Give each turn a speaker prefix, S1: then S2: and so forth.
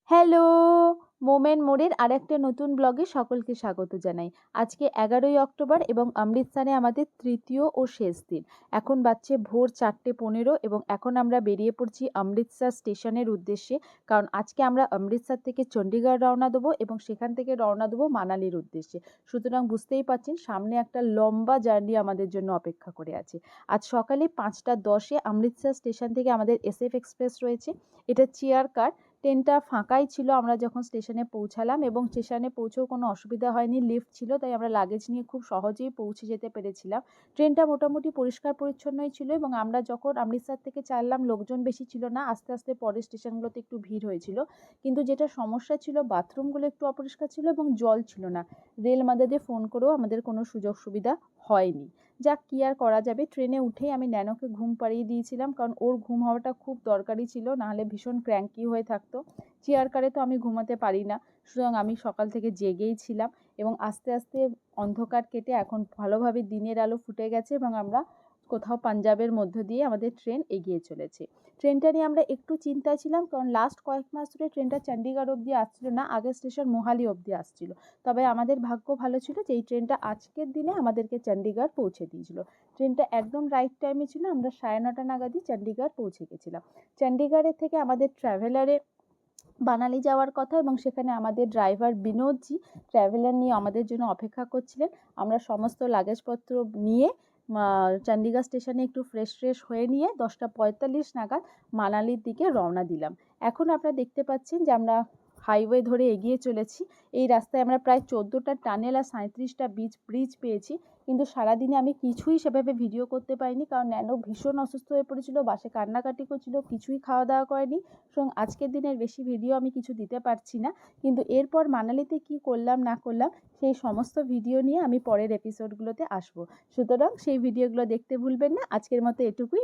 S1: Hello! মোমেন মোড়ের আরেকটা নতুন ব্লগে সকলকে স্বাগত জানাই। আজকে ১১ই অক্টোবর এবং অমৃতসরে আমাদের তৃতীয় ও শেষ দিন। এখন বাজছে ভোর ৪:১৫ এবং এখন আমরা বেরিয়ে পড়ছি অমৃতসর স্টেশনের উদ্দেশ্যে। কারণ আজকে আমরা অমৃতসর থেকে চণ্ডীগড় রওনা দেবো এবং সেখান থেকে রওনা দেবো মানালির উদ্দেশ্যে। সুতরাং বুঝতেই পারছেন সামনে একটা লম্বা জার্নি আমাদের জন্য অপেক্ষা করে আছে। আজ সকালে ৫:১০-এ অমৃতসর স্টেশন থেকে আমাদের SF এক্সপ্রেস রয়েছে। এটা চেয়ার কার। ট্রেনটা ফাঁকাই ছিল আমরা যখন স্টেশনে পৌঁছালাম এবং স্টেশনে পৌঁছেও কোনো অসুবিধা হয়নি, লিফট ছিল, তাই আমরা লাগেজ নিয়ে খুব সহজেই পৌঁছে যেতে পেরেছিলাম। ট্রেনটা মোটামুটি পরিষ্কার পরিচ্ছন্নই ছিল এবং আমরা যখন অমৃতসর থেকে চাললাম লোকজন বেশি ছিল না, আস্তে আস্তে পরের স্টেশনগুলোতে একটু ভিড় হয়েছিল। কিন্তু যেটা সমস্যা ছিল বাথরুমগুলো একটু অপরিষ্কার ছিল এবং জল ছিল না। রেল মাদারদের ফোন করেও আমাদের কোনো সুযোগ সুবিধা হয়নি। যাক, কী আর করা যাবে। ট্রেনে উঠেই আমি ন্যানোকে ঘুম পাড়িয়ে দিয়েছিলাম, কারণ ওর ঘুম হওয়াটা খুব দরকারি ছিল, নাহলে ভীষণ ক্র্যাঙ্কি হয়ে থাকতো। চেয়ার কারে তো আমি ঘুমাতে পারি না, সুতরাং আমি সকাল থেকে জেগেই ছিলাম এবং আস্তে আস্তে অন্ধকার কেটে এখন ভালোভাবে দিনের আলো ফুটে গেছে এবং আমরা কোথাও পাঞ্জাবের মধ্য দিয়ে আমাদের ট্রেন এগিয়ে চলেছে। ট্রেনটা নিয়ে আমরা একটু চিন্তায় ছিলাম, কারণ লাস্ট কয়েক মাস ধরে ট্রেনটা চণ্ডীগড় অবধি আসছিল না, আগের স্টেশন মোহালি অবধি আসছিল। তবে আমাদের ভাগ্য ভালো ছিল যে এই ট্রেনটা আজকের দিনে আমাদেরকে চণ্ডীগড় পৌঁছে দিয়েছিল। ট্রেনটা একদম রাইট টাইমে ছিল, আমরা 9:30 নাগাদই চণ্ডীগড় পৌঁছে গেছিলাম। চণ্ডীগড়ের থেকে আমাদের ট্রাভেলারে বানালি যাওয়ার কথা এবং সেখানে আমাদের ড্রাইভার বিনোদজি ট্রাভেলার নিয়ে আমাদের জন্য অপেক্ষা করছিলেন। আমরা সমস্ত লাগেজপত্র নিয়ে চণ্ডীগড় স্টেশনে একটু ফ্রেশ হয়ে নিয়ে 10:45 নাগাদ মানালির দিকে রওনা দিলাম। এখন আপনারা দেখতে পাচ্ছেন যে আমরা হাইওয়ে ধরে এগিয়ে চলেছি। এই রাস্তায় আমরা প্রায় 14টা টানেল আর 37টা ব্রিজ পেয়েছি, কিন্তু সারাদিনে আমি কিছুই সেভাবে ভিডিও করতে পারিনি, কারণ ন্যানো ভীষণ অসুস্থ হয়ে পড়েছিল, বাসে কান্নাকাটি করছিল, কিছুই খাওয়া দাওয়া করেনি। সুতরাং আজকের দিনের বেশি ভিডিও আমি কিছু দিতে পারছি না, কিন্তু এরপর মানালিতে কি করলাম না করলাম সেই সমস্ত ভিডিও নিয়ে আমি পরের এপিসোডগুলোতে আসবো। সুতরাং সেই ভিডিওগুলো দেখতে ভুলবেন না। আজকের মতো এটুকুই।